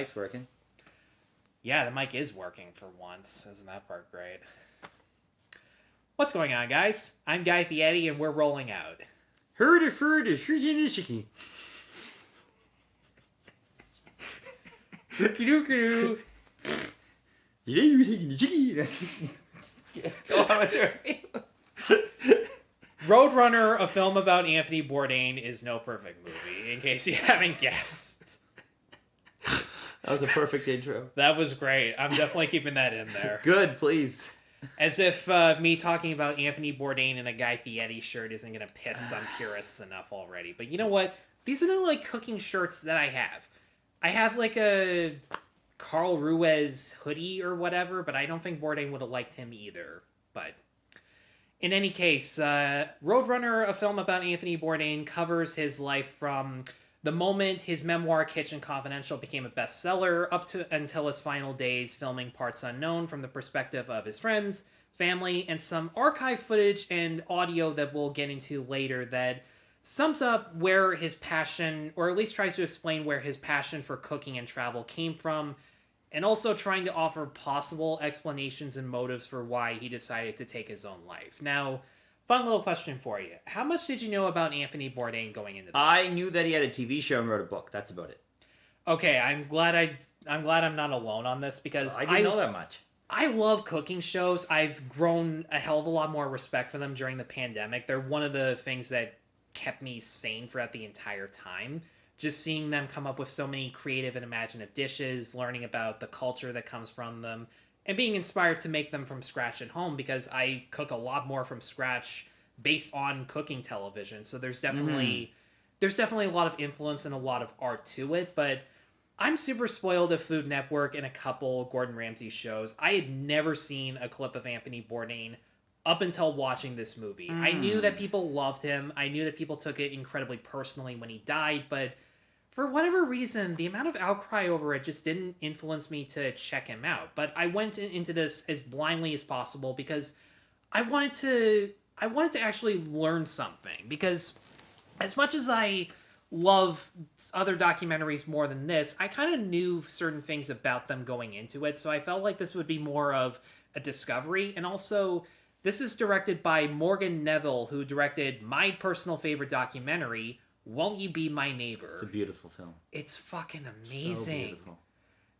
mic's working. Yeah, the mic is working for once. Isn't that part great? What's going on, guys? I'm Guy Fieri, and we're rolling out. Hurdy, Today you were taking the chicky. Go on with your review. Roadrunner, a film about Anthony Bourdain, is no perfect movie, in case you haven't guessed. That was a perfect intro. That was great. I'm definitely keeping that in there. Good, please. As if me talking about Anthony Bourdain in a Guy Fieri shirt isn't going to piss some purists enough already. But you know what? These are the like cooking shirts that I have. I have like a Carl Ruiz hoodie or whatever, but I don't think Bourdain would have liked him either. But in any case, Roadrunner, a film about Anthony Bourdain, covers his life from the moment his memoir Kitchen Confidential became a bestseller up to until his final days filming Parts Unknown from the perspective of his friends, family, and some archive footage and audio that we'll get into later that sums up where his passion, or at least tries to explain where his passion for cooking and travel came from, and also trying to offer possible explanations and motives for why he decided to take his own life. Now, fun little question for you. How much did you know about Anthony Bourdain going into this? I knew that he had a TV show and wrote a book. That's about it. Okay, I'm glad I'm not alone on this because I didn't know that much. I love cooking shows. I've grown a hell of a lot more respect for them during the pandemic. They're one of the things that kept me sane throughout the entire time. Just seeing them come up with so many creative and imaginative dishes, learning about the culture that comes from them, and being inspired to make them from scratch at home because I cook a lot more from scratch based on cooking television. So there's definitely a lot of influence and a lot of art to it, but I'm super spoiled of Food Network and a couple Gordon Ramsay shows. I had never seen a clip of Anthony Bourdain up until watching this movie. I knew that people loved him. I knew that people took it incredibly personally when he died, but for whatever reason, the amount of outcry over it just didn't influence me to check him out. But I went into this as blindly as possible because I wanted to actually learn something. Because as much as I love other documentaries more than this, I kind of knew certain things about them going into it. So I felt like this would be more of a discovery. And also, this is directed by Morgan Neville, who directed my personal favorite documentary, Won't You Be My Neighbor? It's a beautiful film. It's fucking amazing. So beautiful.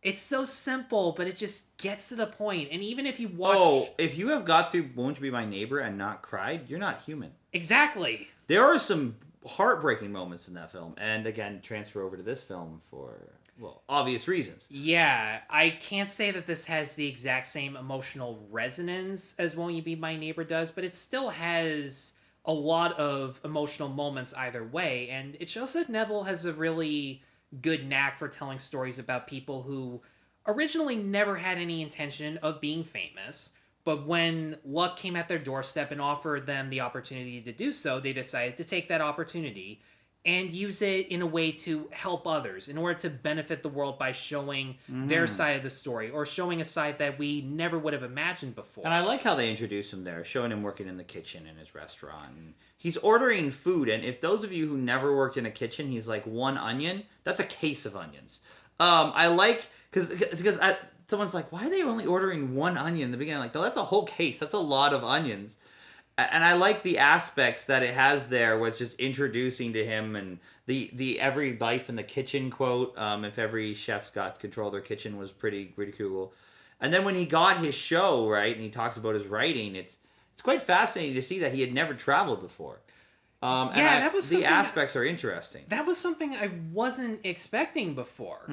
It's so simple, but it just gets to the point. And even if you watch... Oh, if you have got to Won't You Be My Neighbor and not cried, you're not human. Exactly. There are some heartbreaking moments in that film. And again, transfer over to this film for, well, obvious reasons. Yeah, I can't say that this has the exact same emotional resonance as Won't You Be My Neighbor does, but it still has a lot of emotional moments either way, and it shows that Neville has a really good knack for telling stories about people who originally never had any intention of being famous, but when luck came at their doorstep and offered them the opportunity to do so, they decided to take that opportunity and use it in a way to help others in order to benefit the world by showing their side of the story or showing a side that we never would have imagined before. And I like how they introduce him there, showing him working in the kitchen in his restaurant. And he's ordering food, and if those of you who never worked in a kitchen, he's like, 1 onion, that's a case of onions. I like, because someone's like, why are they only ordering 1 onion in the beginning? Like, no, that's a whole case. That's a lot of onions. And I like the aspects that it has there, was just introducing to him and the every life in the kitchen quote. If every chef's got control of their kitchen was pretty cool. And then when he got his show, right, and he talks about his writing, it's quite fascinating to see that he had never traveled before. That was the aspects are interesting. That was something I wasn't expecting before.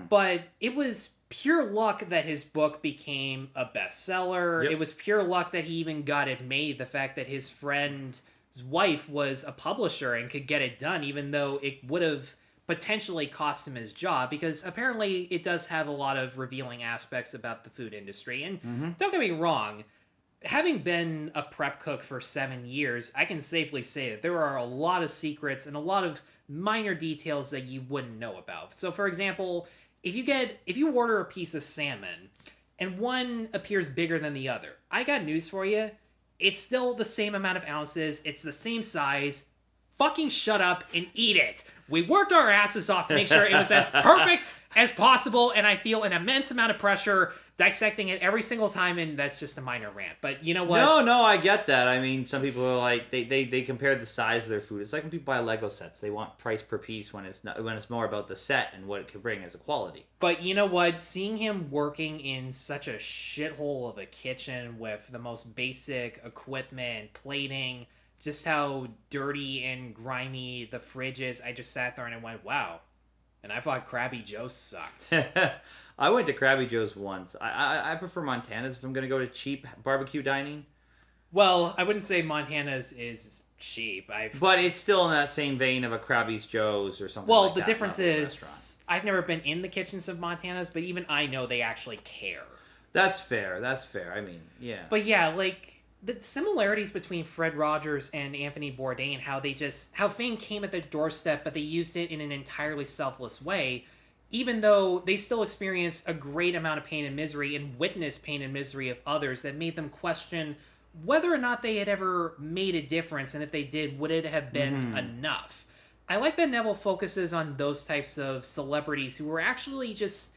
But it was pure luck that his book became a bestseller. Yep. It was pure luck that he even got it made. The fact that his friend's wife was a publisher and could get it done, even though it would have potentially cost him his job, because apparently it does have a lot of revealing aspects about the food industry. And don't get me wrong, having been a prep cook for 7 years, I can safely say that there are a lot of secrets and a lot of minor details that you wouldn't know about. So, for example, if you order a piece of salmon and one appears bigger than the other, I got news for you. It's still the same amount of ounces. It's the same size. Fucking shut up and eat it. We worked our asses off to make sure it was as perfect as possible, and I feel an immense amount of pressure dissecting it every single time, and that's just a minor rant. But you know what? No, I get that. I mean, some people are like they compare the size of their food. It's like when people buy Lego sets; they want price per piece when it's more about the set and what it could bring as a quality. But you know what? Seeing him working in such a shithole of a kitchen with the most basic equipment, plating, just how dirty and grimy the fridge is, I just sat there and I went, wow. And I thought Krabby Joe's sucked. I went to Krabby Joe's once. I prefer Montana's if I'm going to go to cheap barbecue dining. Well, I wouldn't say Montana's is cheap. But it's still in that same vein of a Krabby Joe's or something well, like that. Well, the difference is, restaurant. I've never been in the kitchens of Montana's, but even I know they actually care. That's fair. I mean, yeah. But yeah, like, the similarities between Fred Rogers and Anthony Bourdain, how fame came at their doorstep, but they used it in an entirely selfless way, even though they still experienced a great amount of pain and misery and witnessed pain and misery of others that made them question whether or not they had ever made a difference, and if they did, would it have been enough? I like that Neville focuses on those types of celebrities who were actually just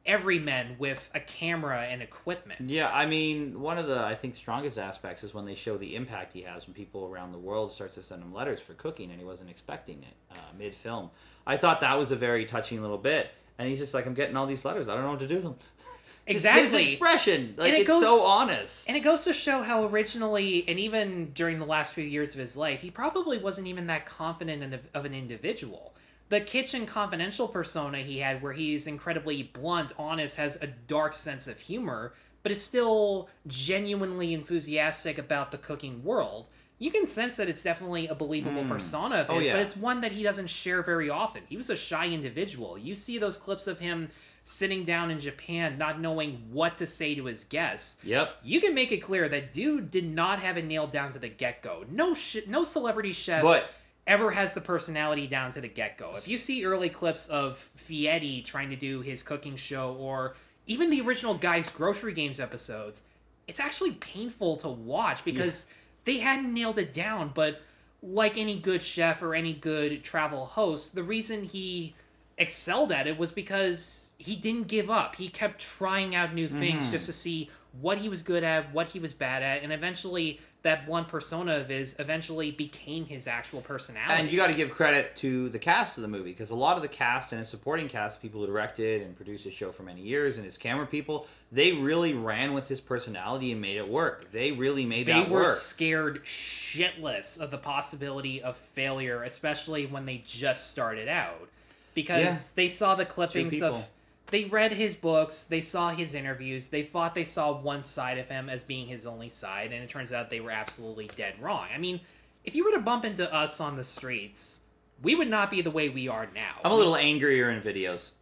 everymen with a camera and equipment. Yeah, I mean, one of the, I think, strongest aspects is when they show the impact he has when people around the world starts to send him letters for cooking and he wasn't expecting it mid-film. I thought that was a very touching little bit, and he's just like, I'm getting all these letters, I don't know what to do with them. Exactly. His expression, like, it's so honest. And it goes to show how originally, and even during the last few years of his life, he probably wasn't even that confident of an individual. The Kitchen Confidential persona he had, where he's incredibly blunt, honest, has a dark sense of humor, but is still genuinely enthusiastic about the cooking world. You can sense that it's definitely a believable persona of his, but it's one that he doesn't share very often. He was a shy individual. You see those clips of him sitting down in Japan, not knowing what to say to his guests. Yep. You can make it clear that dude did not have it nailed down to the get-go. No celebrity chef ever has the personality down to the get-go. If you see early clips of Fieri trying to do his cooking show, or even the original Guy's Grocery Games episodes, it's actually painful to watch because they hadn't nailed it down. But like any good chef or any good travel host, the reason he excelled at it was because he didn't give up. He kept trying out new things just to see what he was good at, what he was bad at, and eventually that blunt persona of his eventually became his actual personality. And you got to give credit to the cast of the movie, because a lot of the cast and his supporting cast, people who directed and produced his show for many years, and his camera people, they really ran with his personality and made it work. They really made that work. They were scared shitless of the possibility of failure, especially when they just started out, because they saw the clippings of... They read his books, they saw his interviews, they thought they saw one side of him as being his only side, and it turns out they were absolutely dead wrong. I mean, if you were to bump into us on the streets, we would not be the way we are now. I'm a little angrier in videos.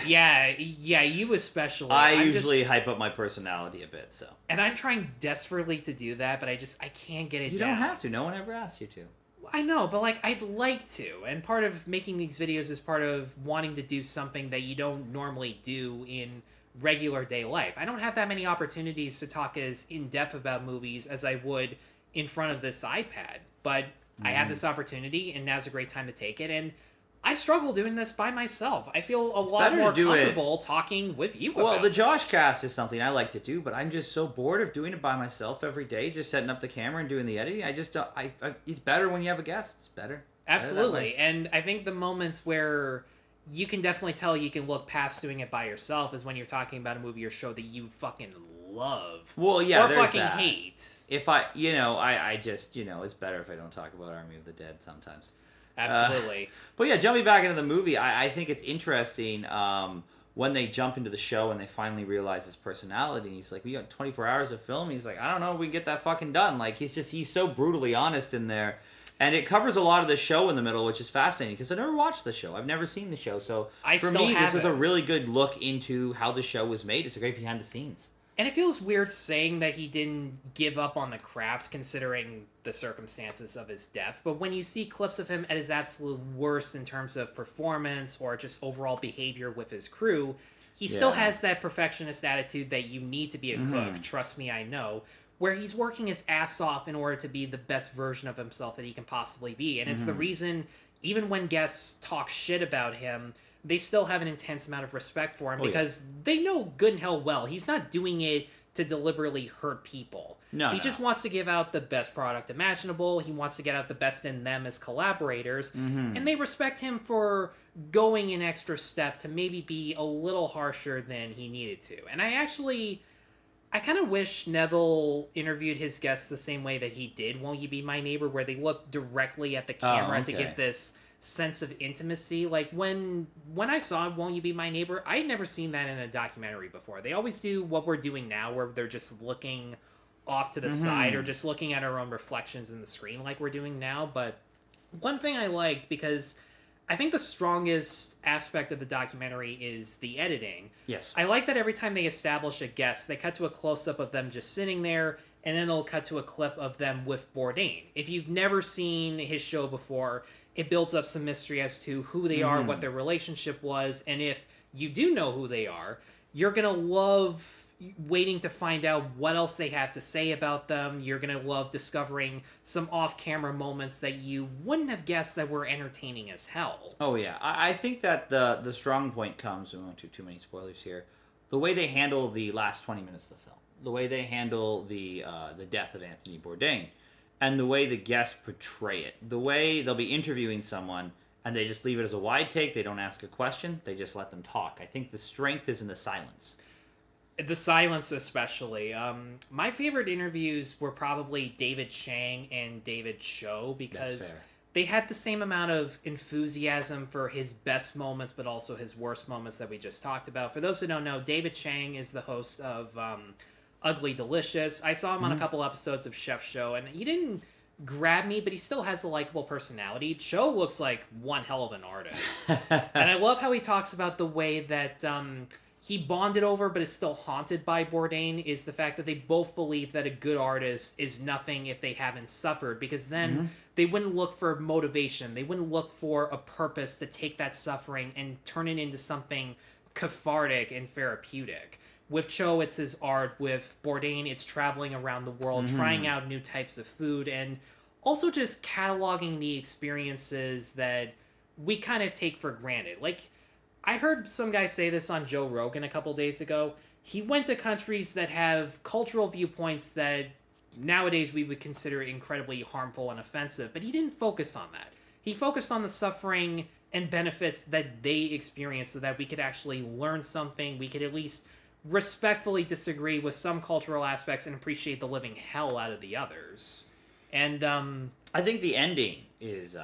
Yeah, you especially. I usually hype up my personality a bit, so. And I'm trying desperately to do that, but I can't get it down. You don't have to. No one ever asked you to. I know, but like I'd like to, and part of making these videos is part of wanting to do something that you don't normally do in regular day life. I don't have that many opportunities to talk as in-depth about movies as I would in front of this iPad, but I have this opportunity, and now's a great time to take it, and I struggle doing this by myself. I feel a lot more comfortable talking with you about Well, the Josh cast is something I like to do, but I'm just so bored of doing it by myself every day, just setting up the camera and doing the editing. I just don't... it's better when you have a guest. It's better. Absolutely. And I think the moments where you can definitely tell you can look past doing it by yourself is when you're talking about a movie or show that you fucking love. Well, yeah, or there's fucking that. hate. If I just, it's better if I don't talk about Army of the Dead sometimes. Absolutely. But yeah, jumping back into the movie, I think it's interesting when they jump into the show and they finally realize his personality. He's like, we got 24 hours of film. He's like, I don't know if we can get that fucking done. Like, he's so brutally honest in there. And it covers a lot of the show in the middle, which is fascinating, because I never watched the show. I've never seen the show. So for me, this is a really good look into how the show was made. It's a great behind the scenes. And it feels weird saying that he didn't give up on the craft considering the circumstances of his death. But when you see clips of him at his absolute worst in terms of performance or just overall behavior with his crew, he still has that perfectionist attitude that you need to be a cook. Trust me, I know. Where he's working his ass off in order to be the best version of himself that he can possibly be. And it's the reason, even when guests talk shit about him, they still have an intense amount of respect for him Oh, yeah. because they know good and hell well he's not doing it to deliberately hurt people. No, He no. just wants to give out the best product imaginable. He wants to get out the best in them as collaborators. Mm-hmm. And they respect him for going an extra step to maybe be a little harsher than he needed to. And I kind of wish Neville interviewed his guests the same way that he did Won't You Be My Neighbor, where they look directly at the camera to give this sense of intimacy. Like when I saw Won't You Be My Neighbor, I had never seen that in a documentary before. They always do what we're doing now, where they're just looking off to the side or just looking at our own reflections in the screen like we're doing now. But one thing I liked, because I think the strongest aspect of the documentary is the editing. Yes. I like that every time they establish a guest, they cut to a close-up of them just sitting there, and then they'll cut to a clip of them with Bourdain. If you've never seen his show before, it builds up some mystery as to who they are, what their relationship was, and if you do know who they are, you're going to love waiting to find out what else they have to say about them. You're going to love discovering some off-camera moments that you wouldn't have guessed that were entertaining as hell. Oh, yeah. I think that the strong point comes, we won't do too many spoilers here, the way they handle the last 20 minutes of the film. The way they handle the death of Anthony Bourdain. And the way the guests portray it. The way they'll be interviewing someone and they just leave it as a wide take. They don't ask a question. They just let them talk. I think the strength is in the silence. The silence especially. My favorite interviews were probably David Chang and David Cho, because they had the same amount of enthusiasm for his best moments but also his worst moments that we just talked about. For those who don't know, David Chang is the host of Ugly Delicious. I saw him on a couple episodes of Chef's Show, and he didn't grab me, but he still has a likable personality. Cho looks like one hell of an artist. And I love how he talks about the way that he bonded over but is still haunted by Bourdain, is the fact that they both believe that a good artist is nothing if they haven't suffered, because then they wouldn't look for motivation. They wouldn't look for a purpose to take that suffering and turn it into something cathartic and therapeutic. With Cho, it's his art. With Bourdain, it's traveling around the world, trying out new types of food, and also just cataloging the experiences that we kind of take for granted. Like, I heard some guy say this on Joe Rogan a couple days ago. He went to countries that have cultural viewpoints that nowadays we would consider incredibly harmful and offensive, but he didn't focus on that. He focused on the suffering and benefits that they experienced so that we could actually learn something. We could at least respectfully disagree with some cultural aspects and appreciate the living hell out of the others. And I think the ending is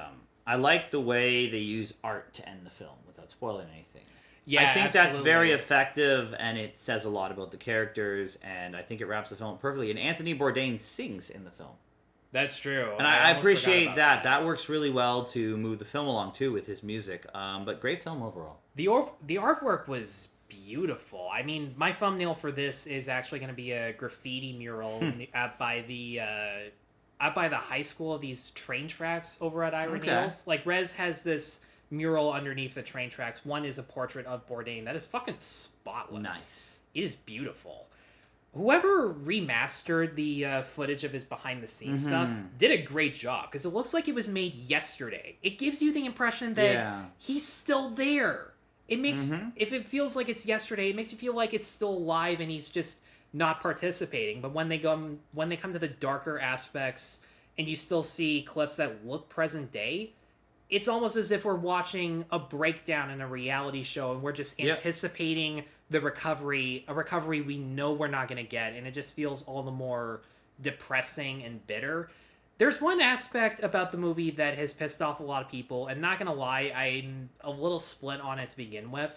I like the way they use art to end the film without spoiling anything. yeah, I think absolutely. that's very effective, and it says a lot about the characters, and I think it wraps the film perfectly. And Anthony Bourdain sings in the film. That's true. And I almost appreciate forgot that. about That works really well to move the film along, too, with his music. But great film overall. The artwork was beautiful. I mean, my thumbnail for this is actually going to be a graffiti mural out by the high school of these train tracks over at Iron Hills. Like, Rez has this mural underneath the train tracks. One is a portrait of Bourdain that is fucking spotless. Nice. It is beautiful. Whoever remastered the footage of his behind-the-scenes stuff did a great job, because it looks like it was made yesterday. It gives you the impression that he's still there. It makes, if it feels like it's yesterday, it makes you feel like it's still alive and he's just not participating. But when they come to the darker aspects and you still see clips that look present day, it's almost as if we're watching a breakdown in a reality show and we're just anticipating the recovery, a recovery we know we're not going to get, and it just feels all the more depressing and bitter. There's one aspect about the movie that has pissed off a lot of people, and not gonna lie, I'm a little split on it to begin with.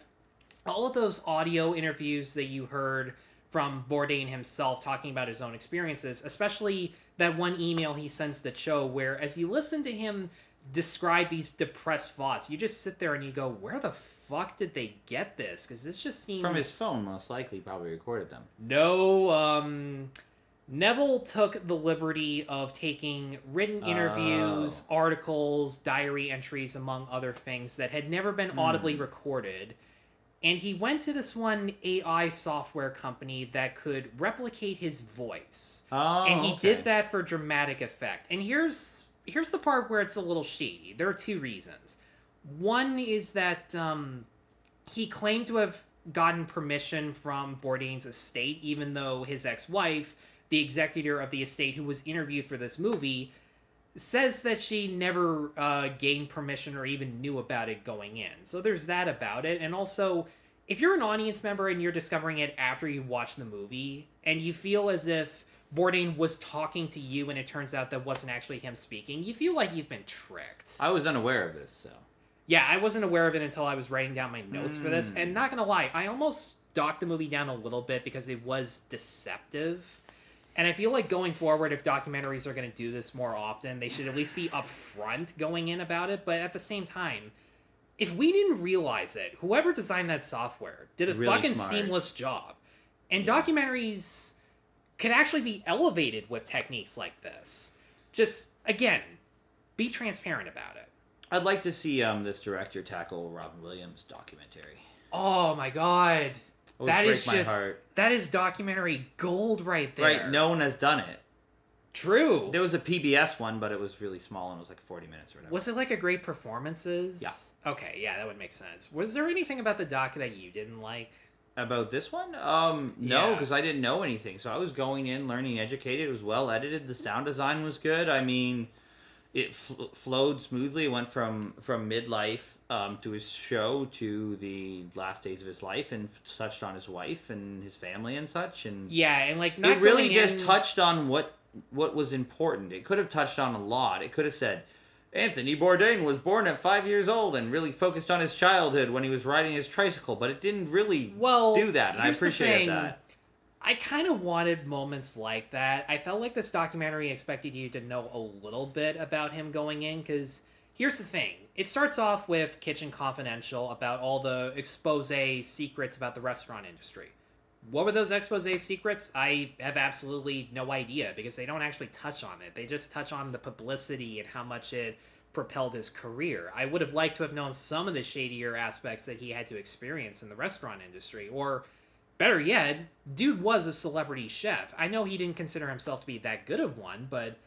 All of those audio interviews that you heard from Bourdain himself talking about his own experiences, especially that one email he sends to Cho, where as you listen to him describe these depressed thoughts, you just sit there and you go, where the fuck did they get this? Because this just seems... From his phone, most likely, probably recorded them. No, Neville took the liberty of taking written interviews, articles, diary entries, among other things that had never been audibly recorded. And he went to this one AI software company that could replicate his voice. And he did that for dramatic effect. And here's the part where it's a little shady. There are two reasons. One is that he claimed to have gotten permission from Bourdain's estate, even though his ex-wife, the executor of the estate who was interviewed for this movie, says that she never gained permission or even knew about it going in. So there's that about it. And also, if you're an audience member and you're discovering it after you watch the movie, and you feel as if Bourdain was talking to you and it turns out that wasn't actually him speaking, you feel like you've been tricked. I was unaware of this, so... Yeah, I wasn't aware of it until I was writing down my notes for this. And not gonna lie, I almost docked the movie down a little bit because it was deceptive. And I feel like going forward, if documentaries are going to do this more often, they should at least be upfront going in about it. But at the same time, if we didn't realize it, whoever designed that software did a really fucking smart. seamless job. And documentaries could actually be elevated with techniques like this. Just, again, be transparent about it. I'd like to see this director tackle Robin Williams' documentary. Oh my god. That is my just heart. That is documentary gold right there. Right, no one has done it. True. There was a PBS one, but it was really small and it was like 40 minutes or whatever. Was it like a great performances? Yeah. Okay, yeah, that would make sense. Was there anything about the doc that you didn't like? About this one? No, Yeah. because I didn't know anything. So I was going in, learning, educated. It was well edited. The sound design was good. I mean, it flowed smoothly. It went from midlife to his show to the last days of his life, and touched on his wife and his family and such. And Yeah, and like not it really going just in... touched on what was important. It could have touched on a lot. It could have said, Anthony Bourdain was born at 5 years old, and really focused on his childhood when he was riding his tricycle, but it didn't really do that, and I appreciated that. I kind of wanted moments like that. I felt like this documentary expected you to know a little bit about him going in, because here's the thing. It starts off with Kitchen Confidential about all the expose secrets about the restaurant industry. What were those expose secrets? I have absolutely no idea, because they don't actually touch on it. They just touch on the publicity and how much it propelled his career. I would have liked to have known some of the shadier aspects that he had to experience in the restaurant industry, or... better yet, dude was a celebrity chef. I know he didn't consider himself to be that good of one, but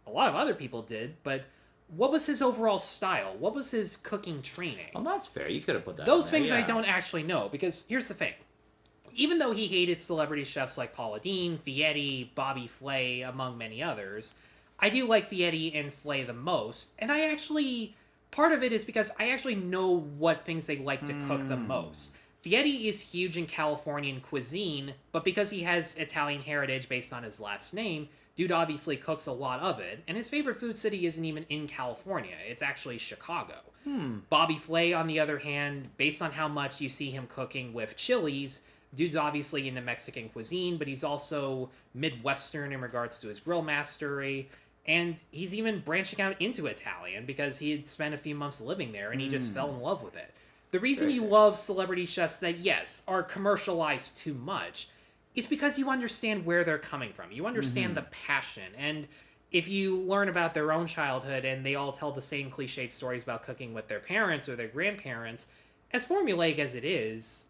a lot of other people did. But what was his overall style? What was his cooking training? Well, that's fair. You could have put that Those in there, things I yeah. don't actually know, because here's the thing. Even though he hated celebrity chefs like Paula Deen, Vietti, Bobby Flay, among many others, I do like Vietti and Flay the most. And I actually... part of it is because I actually know what things they like to cook the most. Vietti is huge in Californian cuisine, but because he has Italian heritage based on his last name, dude obviously cooks a lot of it, and his favorite food city isn't even in California, it's actually Chicago. Bobby Flay, on the other hand, based on how much you see him cooking with chilies, dude's obviously into Mexican cuisine, but he's also Midwestern in regards to his grill mastery, and he's even branching out into Italian because he had spent a few months living there, and he just fell in love with it. The reason you love celebrity chefs that, yes, are commercialized too much is because you understand where they're coming from. You understand the passion. And if you learn about their own childhood and they all tell the same cliched stories about cooking with their parents or their grandparents, as formulaic as it is,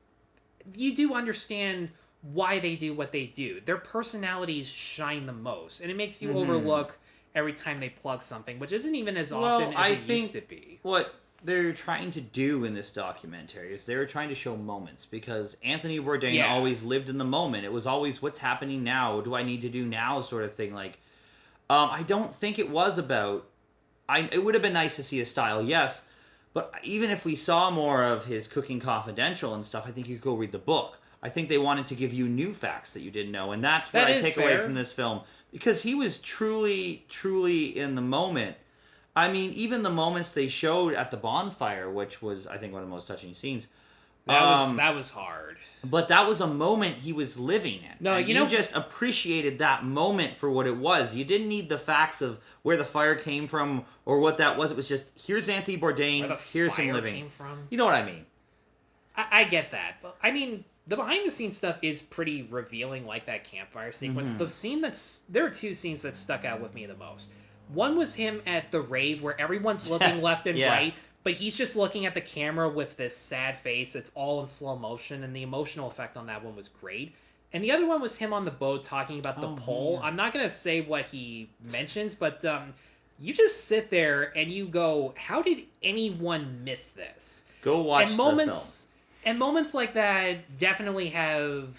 you do understand why they do what they do. Their personalities shine the most. And it makes you overlook every time they plug something, which isn't even as often as it used to be. What they're trying to do in this documentary is they were trying to show moments, because Anthony Bourdain always lived in the moment. It was always, what's happening now? What do I need to do now? Sort of thing. Like, I don't think it was about... it would have been nice to see his style, yes, but even if we saw more of his Cooking Confidential and stuff, I think you could go read the book. I think they wanted to give you new facts that you didn't know, and that's what I take away from this film. Because he was truly, truly in the moment. I mean, even the moments they showed at the bonfire, which was, I think, one of the most touching scenes. That was hard. But that was a moment he was living in. No, and you just appreciated that moment for what it was. You didn't need the facts of where the fire came from or what that was. It was just, here's Anthony Bourdain, here's him living. Came from. You know what I mean? I get that. But, I mean, the behind-the-scenes stuff is pretty revealing, like that campfire sequence. The scene there are two scenes that stuck out with me the most. One was him at the rave where everyone's looking left and right, but he's just looking at the camera with this sad face. It's all in slow motion, and the emotional effect on that one was great. And the other one was him on the boat talking about the pole. I'm not going to say what he mentions, but you just sit there and you go, how did anyone miss this? Go watch and moments, And moments like that definitely have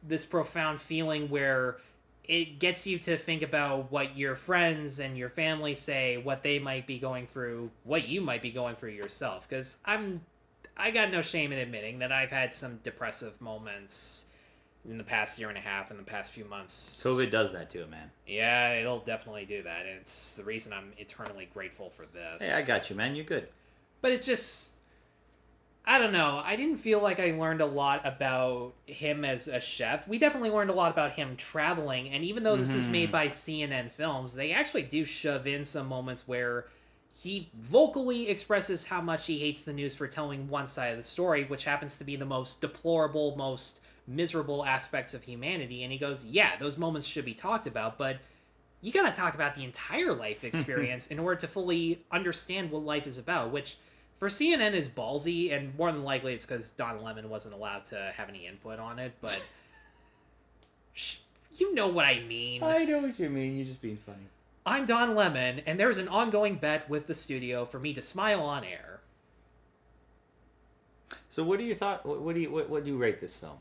this profound feeling where it gets you to think about what your friends and your family say, what they might be going through, what you might be going through yourself. Because I got no shame in admitting that I've had some depressive moments in the past year and a half, in the past few months. COVID does that to it, man. Yeah, it'll definitely do that. And it's the reason I'm eternally grateful for this. Hey, I got you, man. You're good. But it's just, I don't know. I didn't feel like I learned a lot about him as a chef. We definitely learned a lot about him traveling. And even though this is made by CNN Films, they actually do shove in some moments where he vocally expresses how much he hates the news for telling one side of the story, which happens to be the most deplorable, most miserable aspects of humanity. And he goes, yeah, those moments should be talked about, but you gotta talk about the entire life experience in order to fully understand what life is about, which for CNN is ballsy, and more than likely it's because Don Lemon wasn't allowed to have any input on it, but you know what I mean. I know what you mean. You're just being funny. I'm Don Lemon, and there's an ongoing bet with the studio for me to smile on air. So what do you thought? What do you rate this film?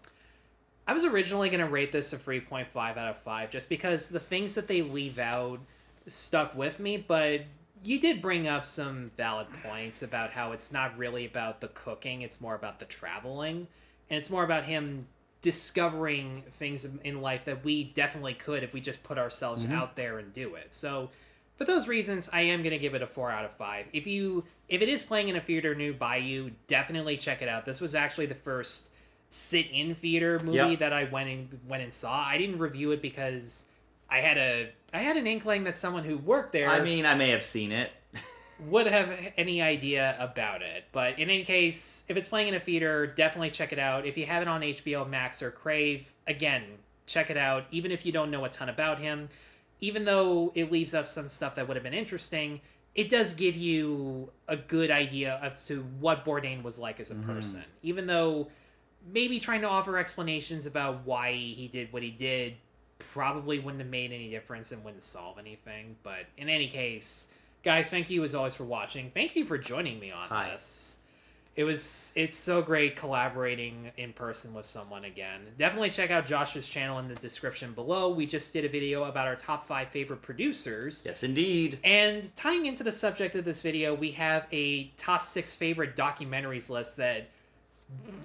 I was originally going to rate this a 3.5 out of 5 just because the things that they leave out stuck with me, but you did bring up some valid points about how it's not really about the cooking, it's more about the traveling, and it's more about him discovering things in life that we definitely could if we just put ourselves out there and do it. So for those reasons, I am going to give it a 4 out of 5. If it is playing in a theater nearby you, definitely check it out. This was actually the first sit-in theater movie that I went and saw. I didn't review it because I had an inkling that someone who worked there, I mean, I may have seen it, would have any idea about it. But in any case, if it's playing in a theater, definitely check it out. If you have it on HBO Max or Crave, again, check it out. Even if you don't know a ton about him, even though it leaves us some stuff that would have been interesting, it does give you a good idea as to what Bourdain was like as a person. Even though maybe trying to offer explanations about why he did what he did probably wouldn't have made any difference and wouldn't solve anything. But in any case, guys, thank you as always for watching. Thank you for joining me on this. It's so great collaborating in person with someone again. Definitely check out Josh's channel in the description below. We just did a video about our top 5 favorite producers. Yes, indeed. And tying into the subject of this video, we have a top 6 favorite documentaries list that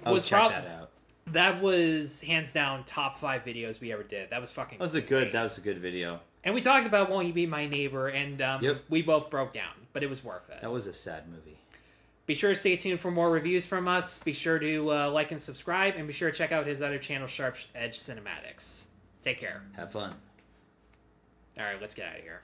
was check that out. That was hands down top 5 videos we ever did. That was fucking That was a good video. And we talked about Won't You Be My Neighbor, and we both broke down, but it was worth it. That was a sad movie. Be sure to stay tuned for more reviews from us. Be sure to like and subscribe, and be sure to check out his other channel, Sharp Edge Cinematics. Take care. Have fun. All right, let's get out of here.